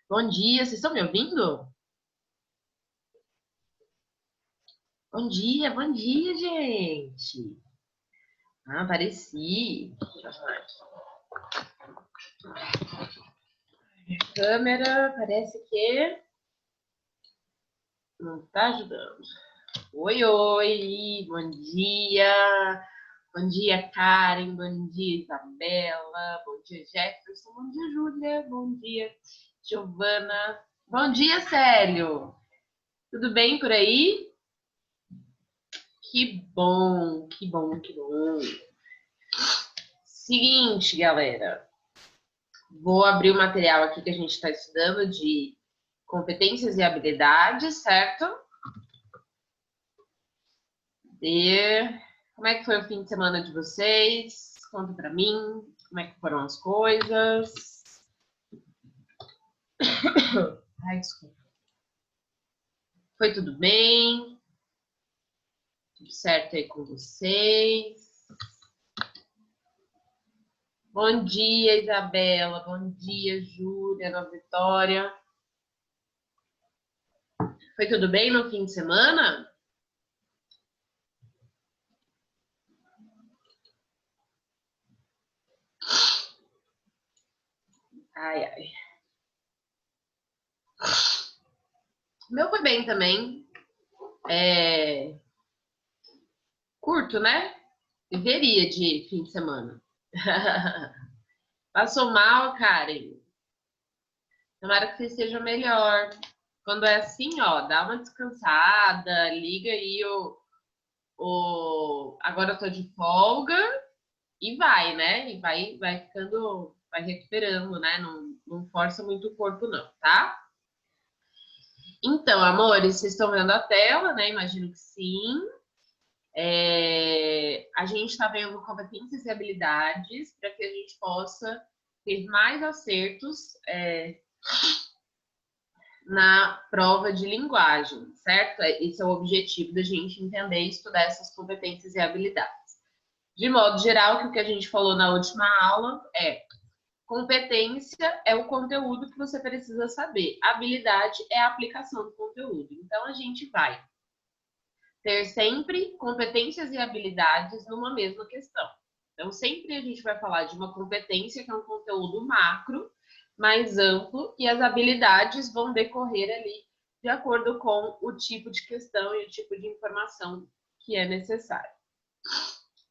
Bom dia, vocês estão me ouvindo? Bom dia, gente. Ah, apareci. Deixa eu arrumar aqui. Câmera, parece que não tá ajudando. Oi, oi, bom dia. Bom dia, Karen. Bom dia, Isabela. Bom dia, Jefferson. Bom dia, Júlia. Bom dia, Giovana. Bom dia, Célio. Tudo bem por aí? Que bom, que bom, que bom. Seguinte, galera. Vou abrir o material aqui que a gente está estudando de competências e habilidades, certo? E como é que foi o fim de semana de vocês? Conta para mim como é que foram as coisas. Ai, desculpa. Foi tudo bem? Tudo certo aí com vocês? Bom dia, Isabela. Bom dia, Júlia, Ana Vitória. Foi tudo bem no fim de semana? Ai, ai. O meu foi bem também. Curto, né? Viveria de fim de semana. Passou mal, Karen? Tomara que você esteja melhor. Quando é assim, ó, dá uma descansada, liga aí o... Agora eu tô de folga e vai, né? E vai ficando, vai recuperando, né? Não força muito o corpo, não, tá? Então, amores, vocês estão vendo a tela, né? Imagino que sim. A gente está vendo competências e habilidades para que a gente possa ter mais acertos na prova de linguagem, certo? Esse é o objetivo da gente entender e estudar essas competências e habilidades. De modo geral, que o que a gente falou na última aula é competência é o conteúdo que você precisa saber, habilidade é a aplicação do conteúdo. Então, a gente vai ter sempre competências e habilidades numa mesma questão. Então, sempre a gente vai falar de uma competência, que é um conteúdo macro, mais amplo, e as habilidades vão decorrer ali de acordo com o tipo de questão e o tipo de informação que é necessário.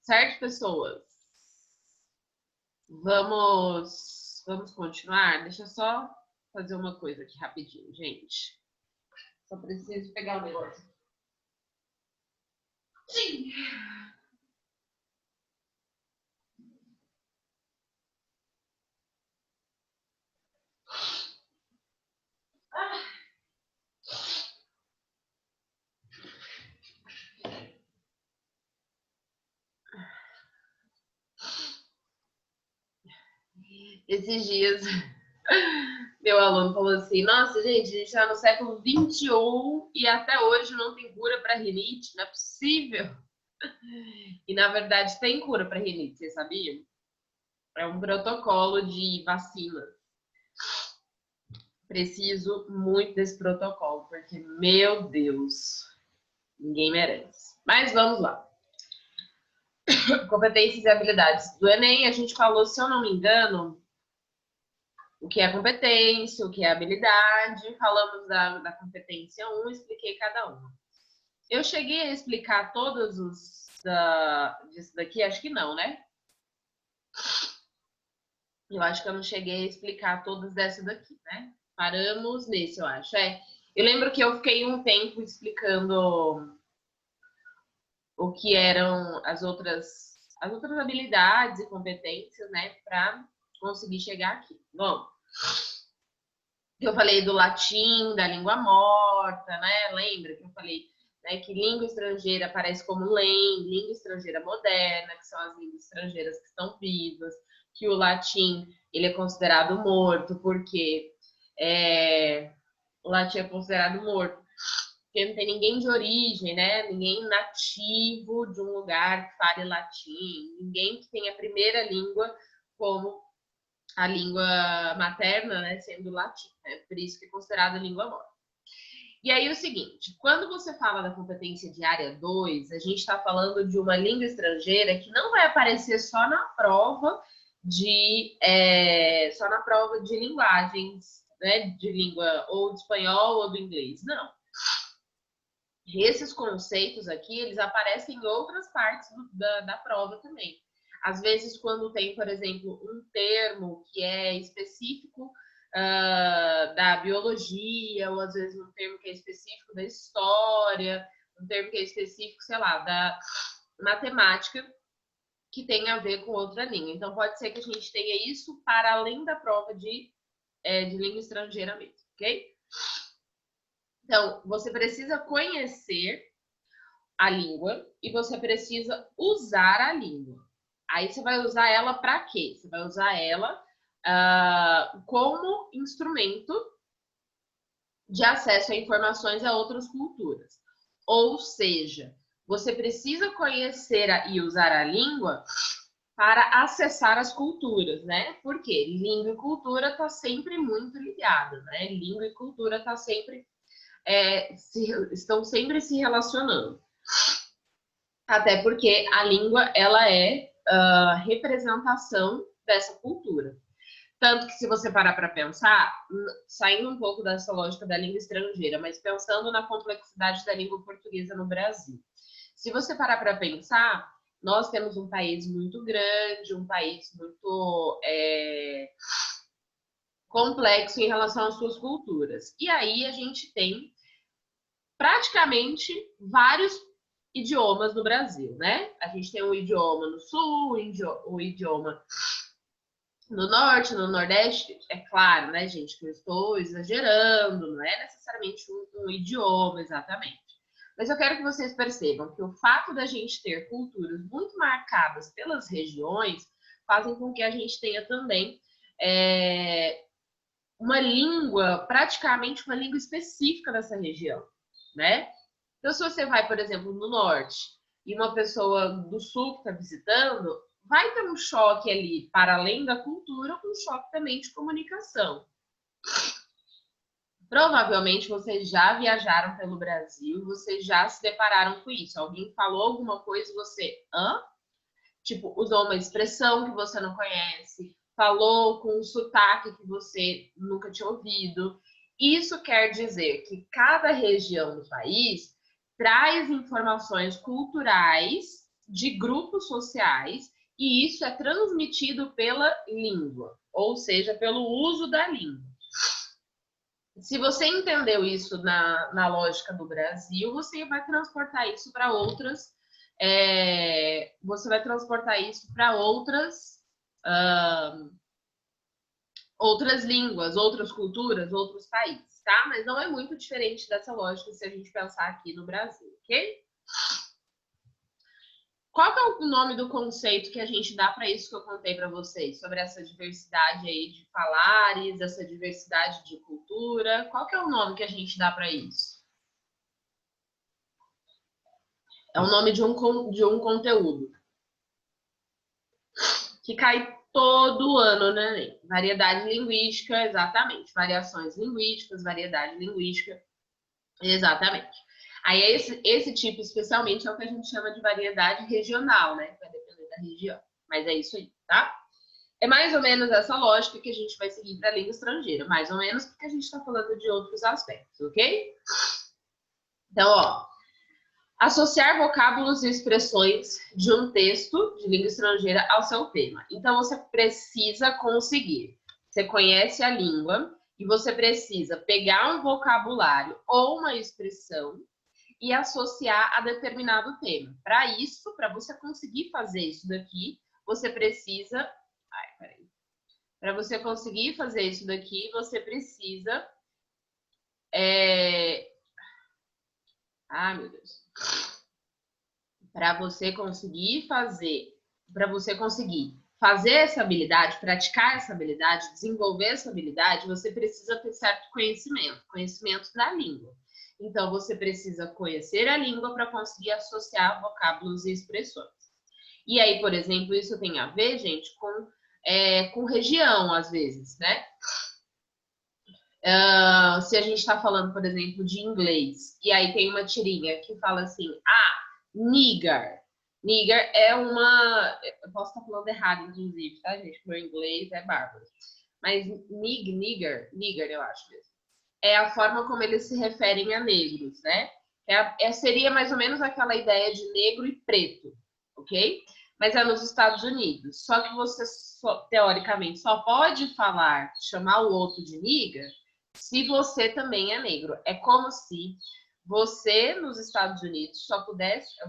Certo, pessoas? Vamos continuar? Deixa eu só fazer uma coisa aqui rapidinho, gente. Só preciso pegar o negócio. Sim. Esses dias, meu aluno falou assim: Nossa, gente, a gente está no século XXI e até hoje não tem cura para rinite, não é possível. E na verdade tem cura para rinite, você sabia? É um protocolo de vacina. Preciso muito desse protocolo, porque, meu Deus, ninguém merece. Mas vamos lá. Competências e habilidades do Enem, a gente falou, se eu não me engano, o que é competência, o que é habilidade, falamos da competência 1, expliquei cada uma. Eu cheguei a explicar todos os disso daqui? Acho que não, né? Eu acho que eu não cheguei a explicar todos dessa daqui, né? Paramos nesse, eu acho. Eu lembro que eu fiquei um tempo explicando o que eram as outras habilidades e competências, né, para conseguir chegar aqui. Bom, eu falei do latim, da língua morta, né? Lembra que eu falei, né, que língua estrangeira aparece como LEM, língua estrangeira moderna, que são as línguas estrangeiras que estão vivas, que o latim ele é considerado morto, porque o latim é considerado morto, porque não tem ninguém de origem, né? Ninguém nativo de um lugar que fale latim, ninguém que tenha a primeira língua como a língua materna, né, sendo latim, né? Por isso que é considerada língua morta. E aí o seguinte, quando você fala da competência de área 2, a gente está falando de uma língua estrangeira que não vai aparecer só na prova de linguagens, né, de língua ou de espanhol ou do inglês, não. Esses conceitos aqui, eles aparecem em outras partes da prova também. Às vezes, quando tem, por exemplo, um termo que é específico da biologia, ou às vezes um termo que é específico da história, um termo que é específico, sei lá, da matemática, que tem a ver com outra língua. Então, pode ser que a gente tenha isso para além da prova de língua estrangeira mesmo, ok? Então, você precisa conhecer a língua e você precisa usar a língua. Aí você vai usar ela para quê? Você vai usar ela como instrumento de acesso a informações a outras culturas. Ou seja, você precisa conhecer e usar a língua para acessar as culturas, né? Porque língua e cultura está sempre muito ligado, né? Língua e cultura estão sempre se relacionando. Até porque a língua, ela é representação dessa cultura. Tanto que se você parar para pensar, saindo um pouco dessa lógica da língua estrangeira, mas pensando na complexidade da língua portuguesa no Brasil. Se você parar para pensar, nós temos um país muito grande, um país muito complexo em relação às suas culturas. E aí a gente tem praticamente vários idiomas no Brasil, né? A gente tem um idioma no sul, um idioma no norte, no nordeste, é claro, né, gente, que eu estou exagerando, não é necessariamente um idioma exatamente. Mas eu quero que vocês percebam que o fato da gente ter culturas muito marcadas pelas regiões fazem com que a gente tenha também uma língua, praticamente uma língua específica dessa região, né? Então, se você vai, por exemplo, no norte e uma pessoa do sul que está visitando, vai ter um choque ali, para além da cultura, um choque também de comunicação. Provavelmente vocês já viajaram pelo Brasil, vocês já se depararam com isso. Alguém falou alguma coisa e você, hã? Tipo, usou uma expressão que você não conhece, falou com um sotaque que você nunca tinha ouvido. Isso quer dizer que cada região do país traz informações culturais de grupos sociais e isso é transmitido pela língua, ou seja, pelo uso da língua. Se você entendeu isso na lógica do Brasil, você vai transportar isso para outras outras línguas, outras culturas, outros países, tá? Mas não é muito diferente dessa lógica se a gente pensar aqui no Brasil, ok? Qual que é o nome do conceito que a gente dá para isso que eu contei para vocês? Sobre essa diversidade aí de falares, essa diversidade de cultura. Qual que é o nome que a gente dá para isso? É o nome de um conteúdo que cai todo ano, né? Variedade linguística, exatamente. Variações linguísticas, variedade linguística, exatamente. Aí esse tipo, especialmente, é o que a gente chama de variedade regional, né? Vai depender da região. Mas é isso aí, tá? É mais ou menos essa lógica que a gente vai seguir para a língua estrangeira. Mais ou menos porque a gente está falando de outros aspectos, ok? Então, ó, associar vocábulos e expressões de um texto de língua estrangeira ao seu tema. Então, você precisa conseguir. Você conhece a língua e você precisa pegar um vocabulário ou uma expressão e associar a determinado tema. Para isso, para você conseguir fazer isso daqui, você precisa... Ai, peraí. Para você conseguir fazer isso daqui, você precisa... Ai, meu Deus. Para você conseguir fazer essa habilidade, praticar essa habilidade, desenvolver essa habilidade, você precisa ter certo conhecimento da língua. Então, você precisa conhecer a língua para conseguir associar vocábulos e expressões. E aí, por exemplo, isso tem a ver, gente, com com região, às vezes, né? Se a gente está falando, por exemplo, de inglês, e aí tem uma tirinha que fala assim, nigger. Nigger é uma... Eu posso estar falando errado, inclusive, tá, gente? Meu inglês é bárbaro. Mas nigger, eu acho mesmo. É a forma como eles se referem a negros, né? Seria mais ou menos aquela ideia de negro e preto, ok? Mas é nos Estados Unidos. Só que você, teoricamente, só pode chamar o outro de nigger se você também é negro. É como se você nos Estados Unidos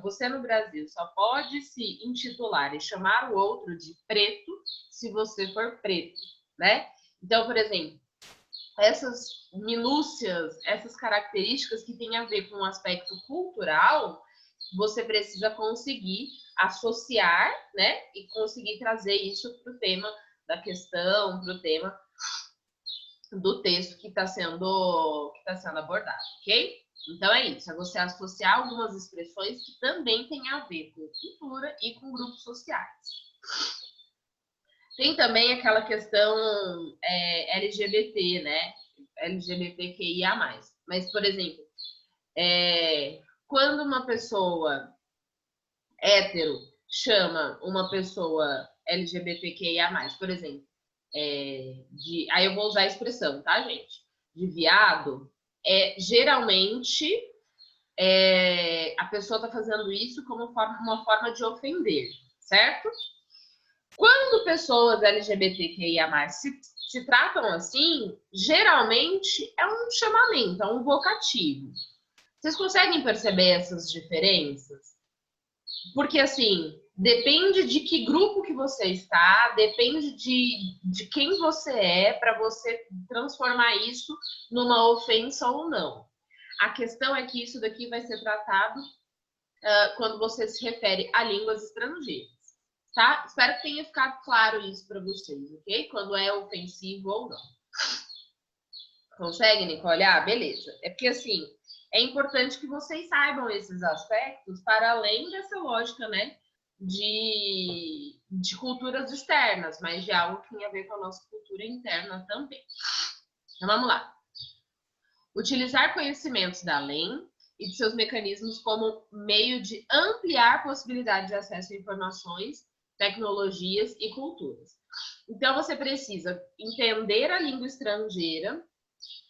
você no Brasil só pode se intitular e chamar o outro de preto se você for preto, né? Então, por exemplo, essas minúcias, essas características que têm a ver com o aspecto cultural, você precisa conseguir associar, né? E conseguir trazer isso para o tema da questão, para o tema do texto que está sendo abordado, ok? Então é isso, é você associar algumas expressões que também têm a ver com cultura e com grupos sociais. Tem também aquela questão LGBT, né? LGBTQIA+. Mas, por exemplo, quando uma pessoa hétero chama uma pessoa LGBTQIA+, por exemplo, aí eu vou usar a expressão, tá, gente? De viado, geralmente a pessoa está fazendo isso como uma forma de ofender, certo? Quando pessoas LGBTQIA+, se tratam assim, geralmente é um chamamento, é um vocativo. Vocês conseguem perceber essas diferenças? Porque, assim, depende de que grupo que você está, depende de quem você é, para você transformar isso numa ofensa ou não. A questão é que isso daqui vai ser tratado quando você se refere a línguas estrangeiras, tá? Espero que tenha ficado claro isso para vocês, ok? Quando é ofensivo ou não. Consegue, Nicole? Beleza. É porque, assim, é importante que vocês saibam esses aspectos para além dessa lógica, né, de culturas externas, mas de algo que tem a ver com a nossa cultura interna também. Então, vamos lá. Utilizar conhecimentos da lei e de seus mecanismos como meio de ampliar possibilidades de acesso a informações, tecnologias e culturas. Então, você precisa entender a língua estrangeira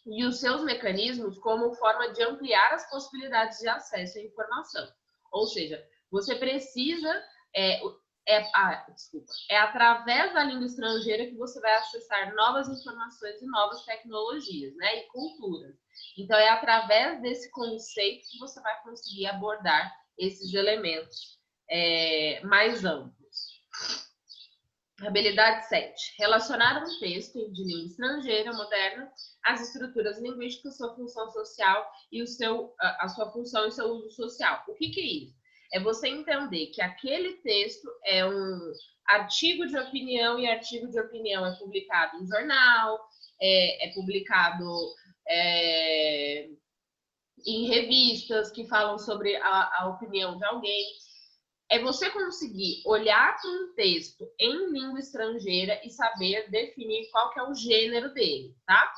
e os seus mecanismos como forma de ampliar as possibilidades de acesso à informação. Ou seja, você precisa... é através da língua estrangeira que você vai acessar novas informações e novas tecnologias, né? E culturas. Então, é através desse conceito que você vai conseguir abordar esses elementos mais amplos. Habilidade 7. Relacionar um texto de língua estrangeira moderna às estruturas linguísticas, sua função social e a sua função e seu uso social. O que é isso? É você entender que aquele texto é um artigo de opinião, e artigo de opinião é publicado em jornal, é publicado em revistas que falam sobre a opinião de alguém. É você conseguir olhar para um texto em língua estrangeira e saber definir qual que é o gênero dele, tá?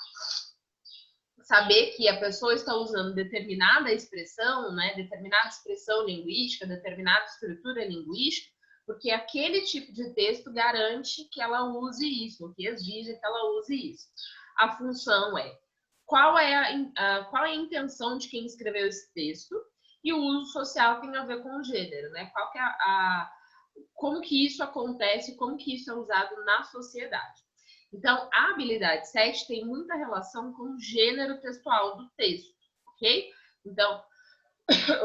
Saber que a pessoa está usando determinada expressão, né? Determinada expressão linguística, determinada estrutura linguística, porque aquele tipo de texto garante que ela use isso, que exige que ela use isso. A função qual é a intenção de quem escreveu esse texto, e o uso social tem a ver com o gênero, né? Qual que é como que isso acontece, como que isso é usado na sociedade. Então, a habilidade 7 tem muita relação com o gênero textual do texto, ok? Então,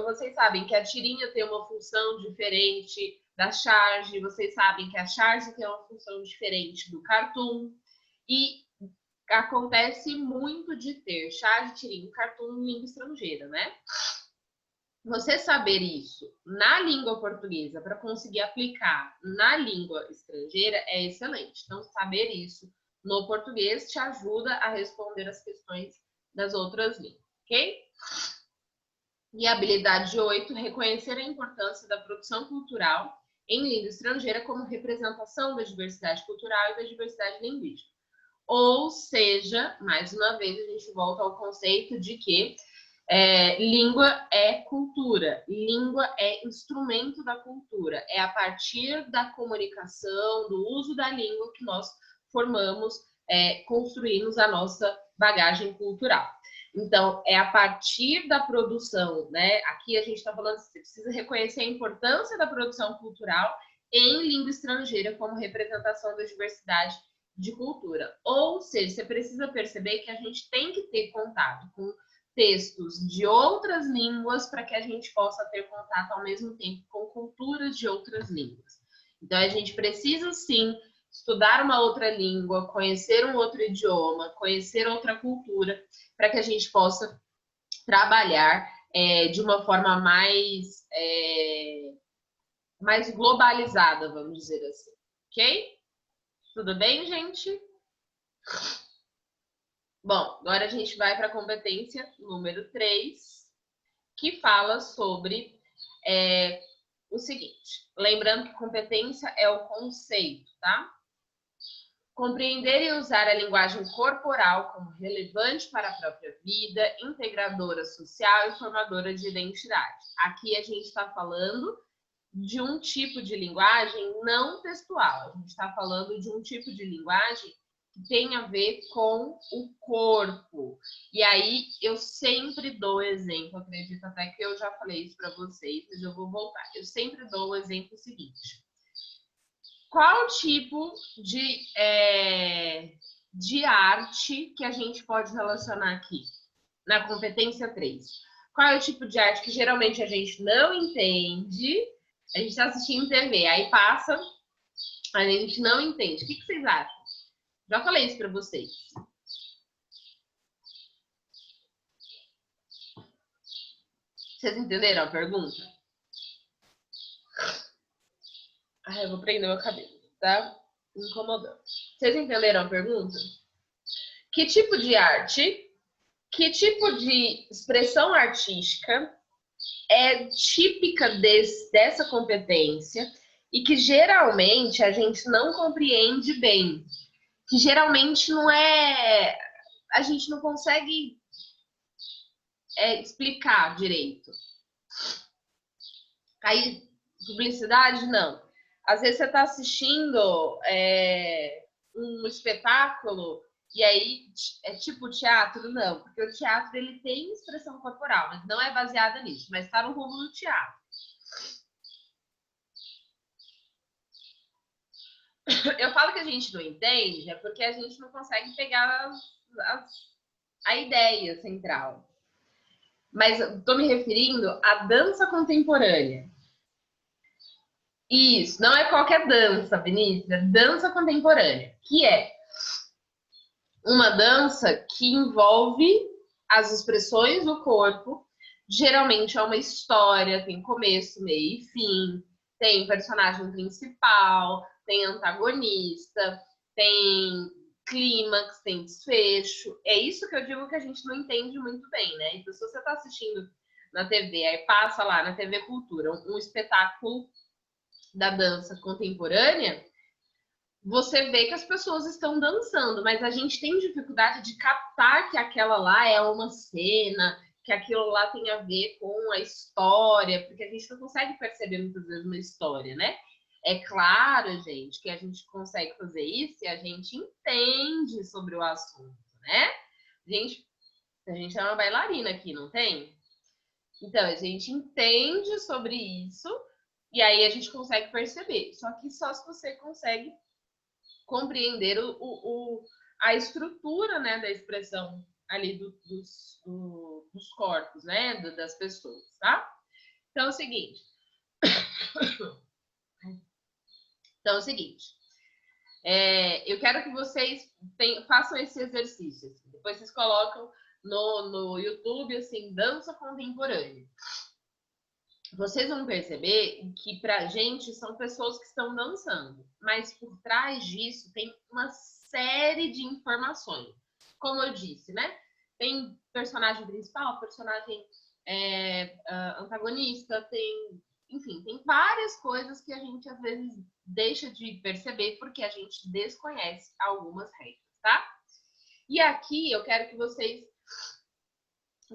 vocês sabem que a tirinha tem uma função diferente da charge, vocês sabem que a charge tem uma função diferente do cartoon, e acontece muito de ter charge, tirinha e cartoon em língua estrangeira, né? Você saber isso na língua portuguesa para conseguir aplicar na língua estrangeira é excelente. Então, saber isso no português te ajuda a responder as questões das outras línguas, ok? E a habilidade 8, reconhecer a importância da produção cultural em língua estrangeira como representação da diversidade cultural e da diversidade linguística. Ou seja, mais uma vez, a gente volta ao conceito de que língua é cultura, língua é instrumento da cultura, é a partir da comunicação, do uso da língua que nós formamos, construímos a nossa bagagem cultural. Então, é a partir da produção, né? Aqui a gente está falando, você precisa reconhecer a importância da produção cultural em língua estrangeira como representação da diversidade de cultura. Ou seja, você precisa perceber que a gente tem que ter contato com textos de outras línguas para que a gente possa ter contato ao mesmo tempo com culturas de outras línguas. Então, a gente precisa, sim, estudar uma outra língua, conhecer um outro idioma, conhecer outra cultura, para que a gente possa trabalhar de uma forma mais globalizada, vamos dizer assim. Ok? Tudo bem, gente? Bom, agora a gente vai para a competência número 3, que fala sobre o seguinte. Lembrando que competência é o conceito, tá? Compreender e usar a linguagem corporal como relevante para a própria vida, integradora social e formadora de identidade. Aqui a gente está falando de um tipo de linguagem não textual. A gente está falando de um tipo de linguagem que tem a ver com o corpo. E aí eu sempre dou exemplo, acredito até que eu já falei isso para vocês, mas eu vou voltar. Eu sempre dou o exemplo seguinte. Qual tipo de arte que a gente pode relacionar aqui? Na competência 3. Qual é o tipo de arte que geralmente a gente não entende? A gente está assistindo TV, aí passa, a gente não entende. O que vocês acham? Já falei isso para vocês. Vocês entenderam a pergunta? Ai, eu vou prender meu cabelo, tá? Me incomodando. Vocês entenderam a pergunta? Que tipo de arte, que tipo de expressão artística é típica dessa competência e que geralmente a gente não compreende bem? Que geralmente não é... A gente não consegue explicar direito. Aí, publicidade, não. Às vezes você está assistindo um espetáculo e aí é tipo teatro, não. Porque o teatro ele tem expressão corporal, mas não é baseada nisso. Mas está no rumo do teatro. Eu falo que a gente não entende, é porque a gente não consegue pegar a ideia central. Mas estou me referindo à dança contemporânea. Isso, não é qualquer dança, Vinícius, é dança contemporânea, que é uma dança que envolve as expressões do corpo, geralmente é uma história, tem começo, meio e fim, tem personagem principal, tem antagonista, tem clímax, tem desfecho. É isso que eu digo que a gente não entende muito bem, né? Então, se você está assistindo na TV, aí passa lá na TV Cultura um espetáculo da dança contemporânea, você vê que as pessoas estão dançando, mas a gente tem dificuldade de captar que aquela lá é uma cena, que aquilo lá tem a ver com a história, porque a gente não consegue perceber muitas vezes uma história, né? É claro, gente, que a gente consegue fazer isso e a gente entende sobre o assunto, né? A gente é uma bailarina aqui, não tem? Então, a gente entende sobre isso e aí a gente consegue perceber. Só que só se você consegue compreender a estrutura, né, da expressão ali dos corpos, né, das pessoas, tá? Então é o seguinte. Eu quero que vocês façam esse exercício. Assim. Depois vocês colocam no YouTube, assim, dança contemporânea. Vocês vão perceber que pra gente são pessoas que estão dançando, mas por trás disso tem uma série de informações. Como eu disse, né? Tem personagem principal, personagem antagonista, tem enfim, tem várias coisas que a gente às vezes deixa de perceber porque a gente desconhece algumas regras, tá? E aqui eu quero que vocês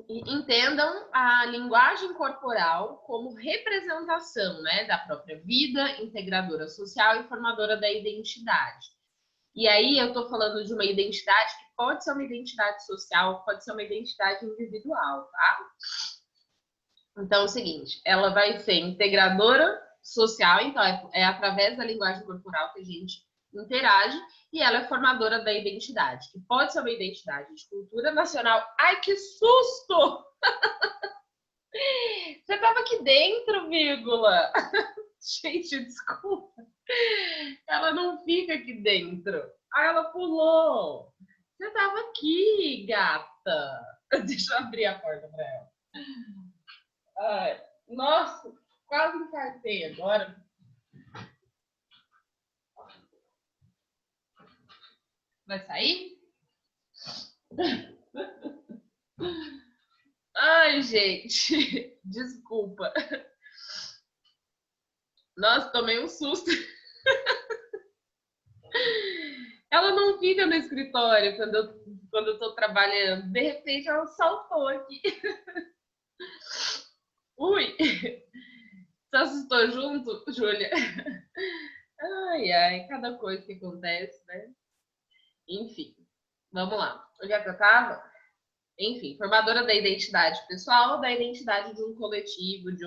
entendam a linguagem corporal como representação, né, da própria vida, integradora social e formadora da identidade. E aí eu estou falando de uma identidade que pode ser uma identidade social, pode ser uma identidade individual, tá? Então é o seguinte, ela vai ser integradora social, então é através da linguagem corporal que a gente interage, e ela é formadora da identidade, que pode ser uma identidade de cultura nacional. Ai, que susto! Você estava aqui dentro, vírgula. Gente, desculpa. Ela não fica aqui dentro. Ah, ela pulou. Você estava aqui, gata. Deixa eu abrir a porta para ela. Ai, nossa, quase infartei agora. Vai sair? Ai, gente, desculpa. Nossa, tomei um susto. Ela não fica no escritório quando eu tô trabalhando. De repente, ela saltou aqui. Ui! Você assustou junto, Júlia? Ai, ai, cada coisa que acontece, né? Enfim, vamos lá. Onde é que eu tava? Enfim, formadora da identidade pessoal, da identidade de um coletivo, de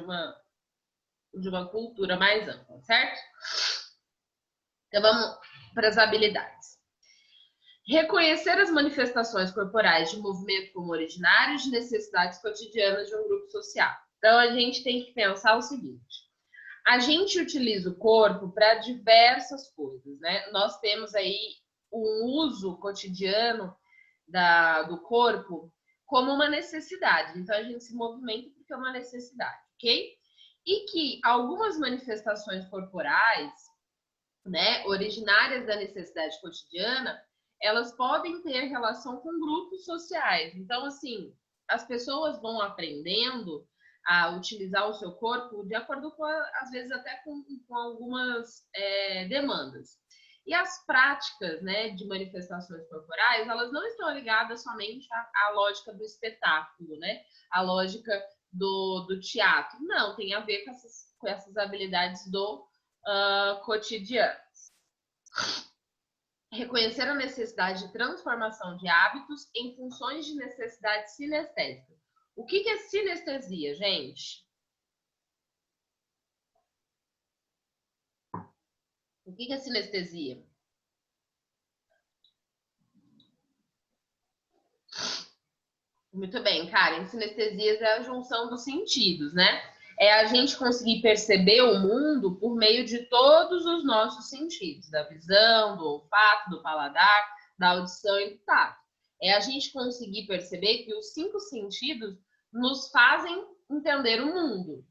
uma cultura mais ampla, certo? Então vamos para as habilidades. Reconhecer as manifestações corporais de movimento como originários de necessidades cotidianas de um grupo social. Então a gente tem que pensar o seguinte: a gente utiliza o corpo para diversas coisas, né? Nós temos aí um uso cotidiano do corpo como uma necessidade. Então a gente se movimenta porque é uma necessidade, ok? E que algumas manifestações corporais, né, originárias da necessidade cotidiana, elas podem ter relação com grupos sociais. Então, assim, as pessoas vão aprendendo a utilizar o seu corpo de acordo com, às vezes, até com algumas demandas. E as práticas, né, de manifestações corporais, elas não estão ligadas somente à lógica do espetáculo, né? À lógica do teatro. Não, tem a ver com essas habilidades do cotidiano. Reconhecer a necessidade de transformação de hábitos em funções de necessidade sinestésica. O que é sinestesia, gente? O que é sinestesia? Muito bem, Karen. Sinestesias é a junção dos sentidos, né? É a gente conseguir perceber o mundo por meio de todos os nossos sentidos, da visão, do olfato, do paladar, da audição e do tato. É a gente conseguir perceber que os 5 sentidos nos fazem entender o mundo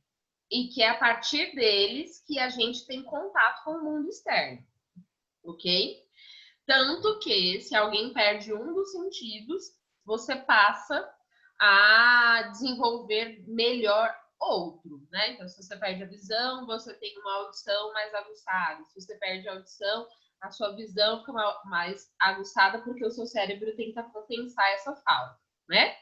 e que é a partir deles que a gente tem contato com o mundo externo, ok? Tanto que se alguém perde um dos sentidos, você passa a desenvolver melhor outro, né? Então, se você perde a visão, você tem uma audição mais aguçada. Se você perde a audição, a sua visão fica mais aguçada porque o seu cérebro tenta compensar essa falta, né?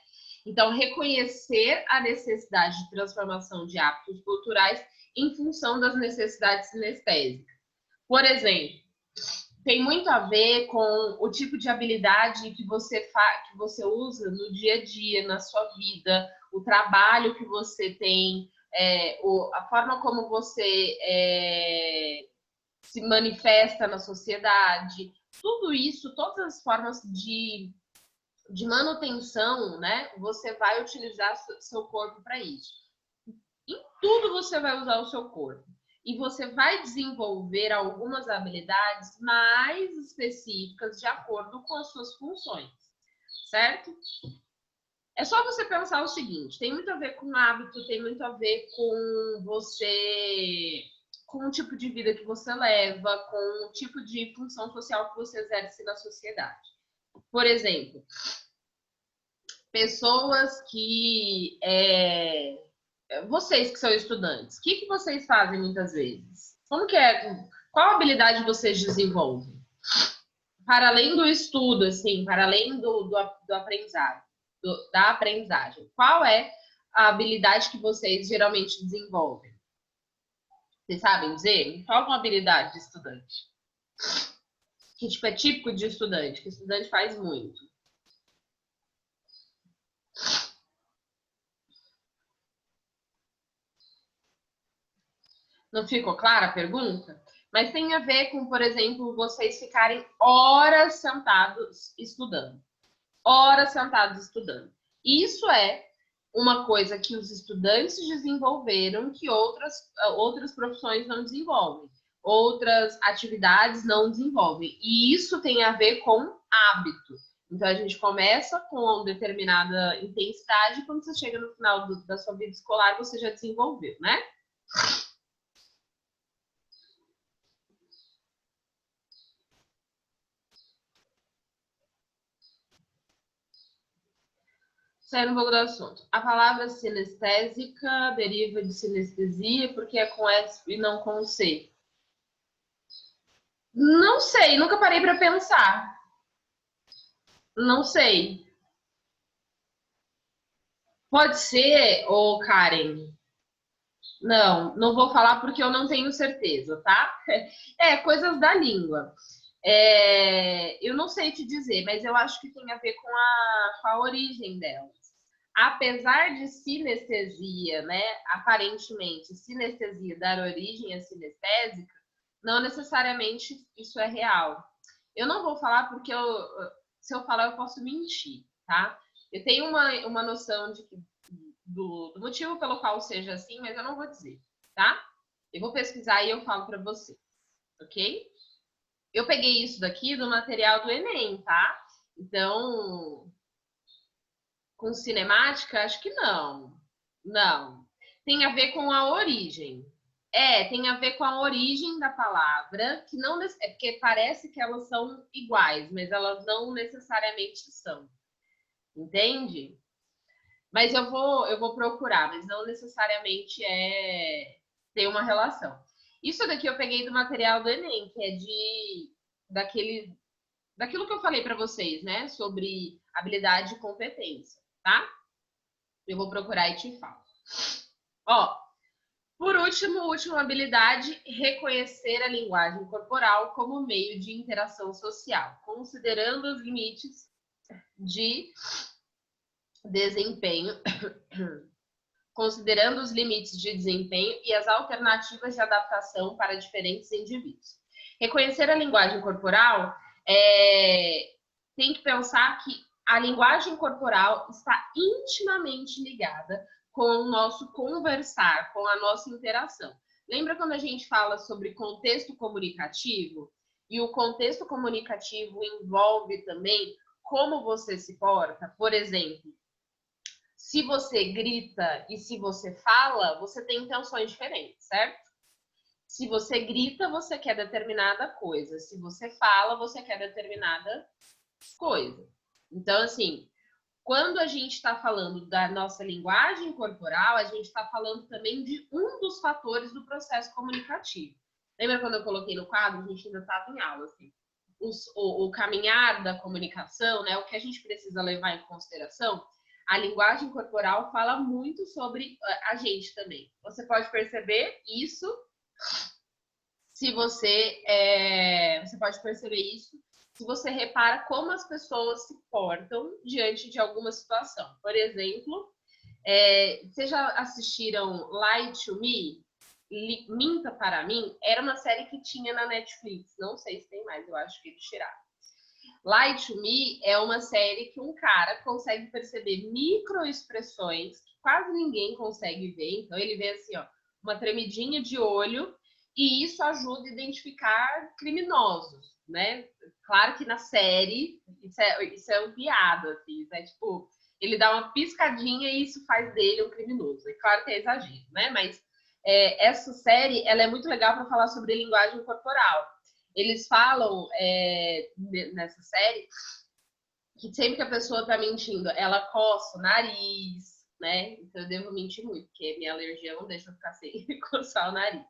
Então, reconhecer a necessidade de transformação de hábitos culturais em função das necessidades sinestésicas. Por exemplo, tem muito a ver com o tipo de habilidade que você usa no dia a dia, na sua vida, o trabalho que você tem, a forma como você se manifesta na sociedade. Tudo isso, todas as formas de manutenção, né? Você vai utilizar seu corpo para isso. Em tudo você vai usar o seu corpo. E você vai desenvolver algumas habilidades mais específicas de acordo com as suas funções, certo? É só você pensar o seguinte: tem muito a ver com hábito, tem muito a ver com você, com o tipo de vida que você leva, com o tipo de função social que você exerce na sociedade. Por exemplo, pessoas que vocês que são estudantes, o que vocês fazem muitas vezes? Como que é? Qual habilidade vocês desenvolvem? Para além do estudo, assim, para além do aprendizado, da aprendizagem, qual é a habilidade que vocês geralmente desenvolvem? Vocês sabem dizer? Qual é uma habilidade de estudante? Que tipo é típico de estudante, que estudante faz muito. Não ficou clara a pergunta? Mas tem a ver com, por exemplo, vocês ficarem horas sentados estudando. Horas sentados estudando. Isso é uma coisa que os estudantes desenvolveram que outras profissões não desenvolvem. Outras atividades não desenvolvem. E isso tem a ver com hábito. Então, a gente começa com determinada intensidade e quando você chega no final da sua vida escolar, você já desenvolveu, né? Saindo um pouco do assunto. A palavra sinestésica deriva de sinestesia porque é com S e não com C. Não sei, nunca parei para pensar. Não sei. Pode ser, ô Karen. Não, não vou falar porque eu não tenho certeza, tá? É, coisas da língua. Eu não sei te dizer, mas eu acho que tem a ver com a origem delas. Apesar de sinestesia, né? Aparentemente, sinestesia dar origem a sinestésica, não necessariamente isso é real. Eu não vou falar porque se eu falar eu posso mentir, tá? Eu tenho uma noção do motivo pelo qual seja assim, mas eu não vou dizer, tá? Eu vou pesquisar e eu falo para você, ok? Eu peguei isso daqui do material do Enem, tá? Então, com cinemática, acho que não. Não. Tem a ver com a origem. Tem a ver com a origem da palavra, que não é porque parece que elas são iguais, mas elas não necessariamente são. Entende? Mas eu vou procurar, mas não necessariamente tem uma relação. Isso daqui eu peguei do material do Enem, que é daquilo que eu falei para vocês, né? Sobre habilidade e competência, tá? Eu vou procurar e te falo. Ó, por último, última habilidade, reconhecer a linguagem corporal como meio de interação social, considerando os limites de desempenho, considerando os limites de desempenho e as alternativas de adaptação para diferentes indivíduos. Reconhecer a linguagem corporal tem que pensar que a linguagem corporal está intimamente ligada com o nosso conversar, com a nossa interação. Lembra quando a gente fala sobre contexto comunicativo? E o contexto comunicativo envolve também como você se porta. Por exemplo, se você grita e se você fala, você tem intenções diferentes, certo? Se você grita, você quer determinada coisa. Se você fala, você quer determinada coisa. Então, assim, quando a gente está falando da nossa linguagem corporal, a gente está falando também de um dos fatores do processo comunicativo. Lembra quando eu coloquei no quadro? A gente ainda estava em aula, assim. O caminhar da comunicação, né? O que a gente precisa levar em consideração. A linguagem corporal fala muito sobre a gente também. Você pode perceber isso se você pode perceber isso se você repara como as pessoas se portam diante de alguma situação. Por exemplo, vocês já assistiram Lie to Me? Minta para mim? Era uma série que tinha na Netflix. Não sei se tem mais, eu acho que eles tiraram. Lie to Me é uma série que um cara consegue perceber microexpressões que quase ninguém consegue ver. Então ele vê assim, ó, uma tremidinha de olho e isso ajuda a identificar criminosos, né? Claro que na série isso é um piada, assim, né? Tipo, ele dá uma piscadinha e isso faz dele um criminoso. É claro que é exagero, né? Mas essa série ela é muito legal para falar sobre linguagem corporal. Eles falam nessa série que sempre que a pessoa tá mentindo, ela coça o nariz, né? Então eu devo mentir muito, porque minha alergia não deixa eu ficar sem coçar o nariz.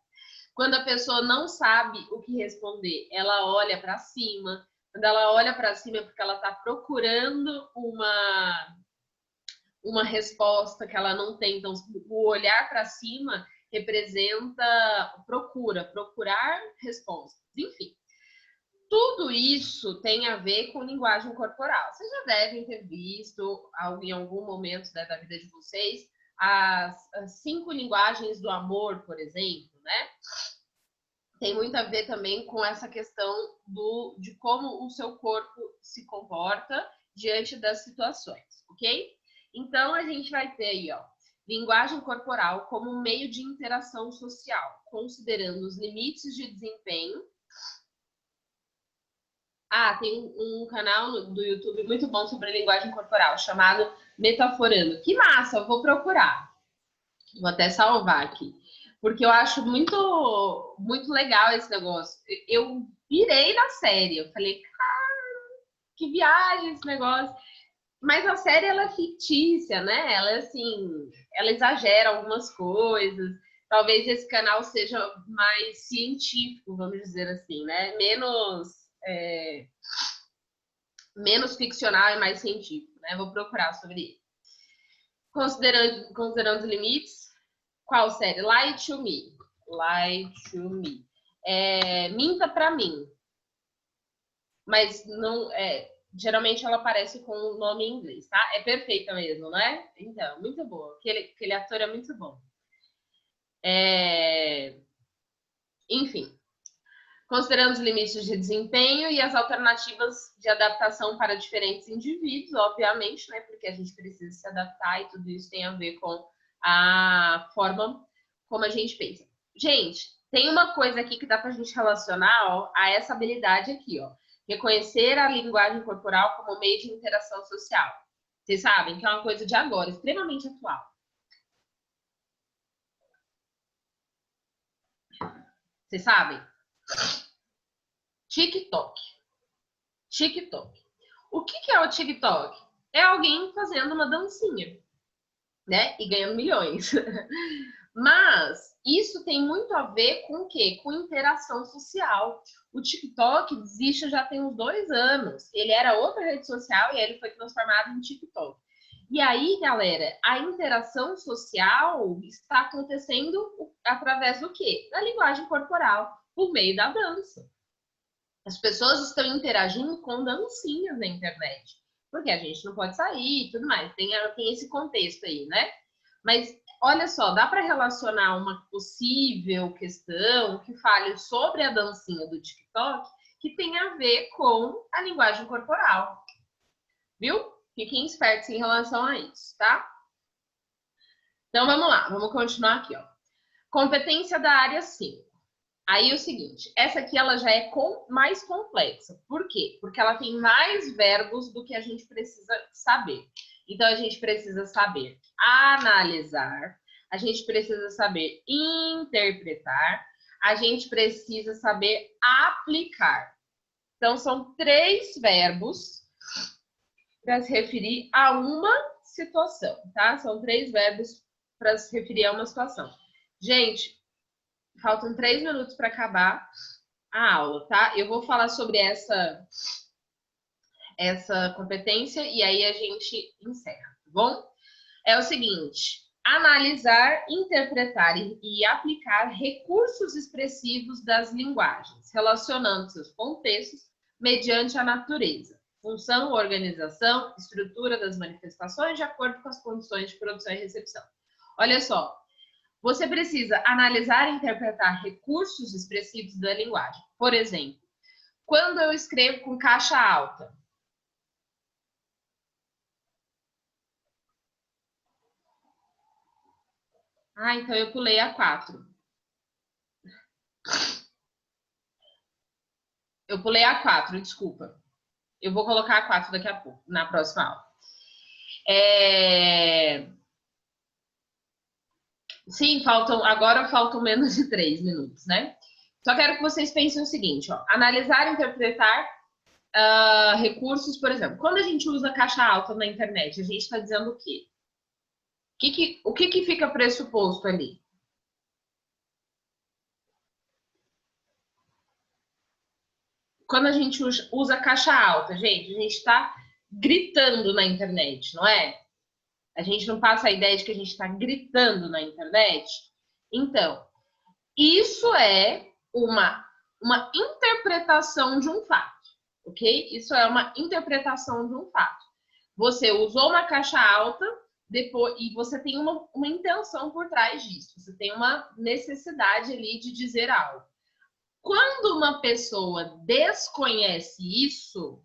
Quando a pessoa não sabe o que responder, ela olha para cima. Quando ela olha para cima é porque ela está procurando uma resposta que ela não tem. Então, o olhar para cima representa procurar respostas. Enfim, tudo isso tem a ver com linguagem corporal. Vocês já devem ter visto em algum momento da vida de vocês as 5 linguagens do amor, por exemplo, né? Tem muito a ver também com essa questão de como o seu corpo se comporta diante das situações, ok? Então, a gente vai ter aí, ó, linguagem corporal como meio de interação social, considerando os limites de desempenho. Tem um canal do YouTube muito bom sobre linguagem corporal, chamado Metaforando. Que massa, eu vou procurar. Vou até salvar aqui. Porque eu acho muito, muito legal esse negócio. Eu pirei na série. Eu falei, cara, que viagem esse negócio. Mas a série, ela é fictícia, né? Ela é assim, ela exagera algumas coisas. Talvez esse canal seja mais científico, vamos dizer assim, né? Menos ficcional e mais científico, né? Vou procurar sobre isso. Considerando os limites, qual série? Lie to Me. Lie to Me. Minta pra mim. Mas não geralmente ela aparece com o nome em inglês, tá? É perfeita mesmo, né? Então, muito boa. Aquele ator é muito bom. Enfim. Considerando os limites de desempenho e as alternativas de adaptação para diferentes indivíduos, obviamente, né? Porque a gente precisa se adaptar e tudo isso tem a ver com a forma como a gente pensa. Gente, tem uma coisa aqui que dá pra gente relacionar, ó, a essa habilidade aqui, ó. Reconhecer a linguagem corporal como meio de interação social. Vocês sabem que é uma coisa de agora, extremamente atual. Vocês sabem? TikTok. O que é o TikTok? É alguém fazendo uma dancinha, né? E ganhando milhões. Mas isso tem muito a ver com o quê? Com interação social. O TikTok existe já tem uns 2 anos. Ele era outra rede social e aí ele foi transformado em TikTok. E aí, galera, a interação social está acontecendo através do quê? Da linguagem corporal, por meio da dança. As pessoas estão interagindo com dancinhas na internet. Porque a gente não pode sair e tudo mais. Tem esse contexto aí, né? Mas olha só, dá para relacionar uma possível questão que fale sobre a dancinha do TikTok que tem a ver com a linguagem corporal. Viu? Fiquem espertos em relação a isso, tá? Então vamos lá, vamos continuar aqui, ó. Competência da área 5. Aí é o seguinte, essa aqui ela já é mais complexa. Por quê? Porque ela tem mais verbos do que a gente precisa saber. Então, a gente precisa saber analisar, a gente precisa saber interpretar, a gente precisa saber aplicar. Então, são 3 verbos para se referir a uma situação, tá? São 3 verbos para se referir a uma situação. Gente, faltam 3 minutos para acabar a aula, tá? Eu vou falar sobre essa competência e aí a gente encerra, tá bom? É o seguinte, analisar, interpretar e aplicar recursos expressivos das linguagens, relacionando seus contextos mediante a natureza, função, organização, estrutura das manifestações de acordo com as condições de produção e recepção. Olha só, você precisa analisar e interpretar recursos expressivos da linguagem. Por exemplo, quando eu escrevo com caixa alta, então eu pulei a 4. Eu pulei a 4, desculpa. Eu vou colocar a 4 daqui a pouco, na próxima aula. Sim, agora faltam menos de 3 minutos, né? Só quero que vocês pensem o seguinte, ó, analisar e interpretar recursos, por exemplo, quando a gente usa caixa alta na internet, a gente está dizendo o quê? O que fica pressuposto ali? Quando a gente usa caixa alta, gente, a gente está gritando na internet, não é? A gente não passa a ideia de que a gente está gritando na internet. Então, isso é uma interpretação de um fato, ok? Isso é uma interpretação de um fato. Você usou uma caixa alta depois, e você tem uma intenção por trás disso. Você tem uma necessidade ali de dizer algo. Quando uma pessoa desconhece isso,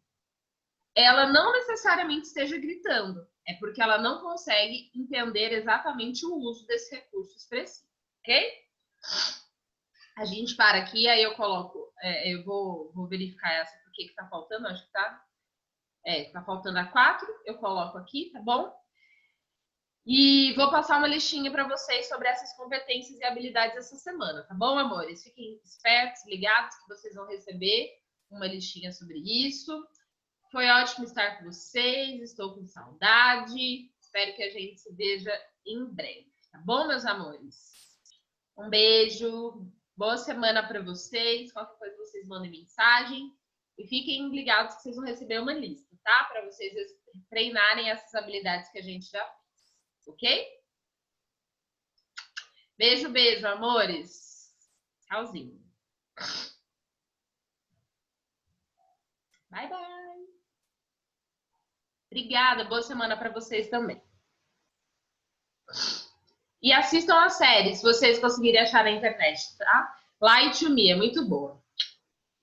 ela não necessariamente esteja gritando. É porque ela não consegue entender exatamente o uso desse recurso expressivo, ok? A gente para aqui, aí eu coloco, eu vou verificar essa, porque que tá faltando, acho que tá faltando a 4, eu coloco aqui, tá bom? E vou passar uma listinha para vocês sobre essas competências e habilidades essa semana, tá bom, amores? Fiquem espertos, ligados, que vocês vão receber uma listinha sobre isso. Foi ótimo estar com vocês, estou com saudade. Espero que a gente se veja em breve, tá bom, meus amores? Um beijo, boa semana para vocês. Qualquer coisa vocês mandem mensagem. E fiquem ligados que vocês vão receber uma lista, tá? Para vocês treinarem essas habilidades que a gente já fez. Ok? Beijo, beijo, amores. Tchauzinho. Bye, bye. Obrigada, boa semana para vocês também. E assistam a série, se vocês conseguirem achar na internet, tá? Lie to Me, é muito boa.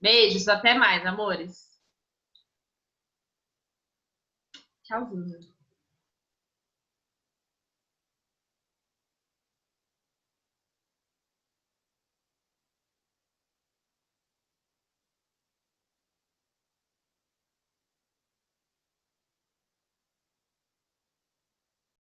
Beijos, até mais, amores. Tchauzinho.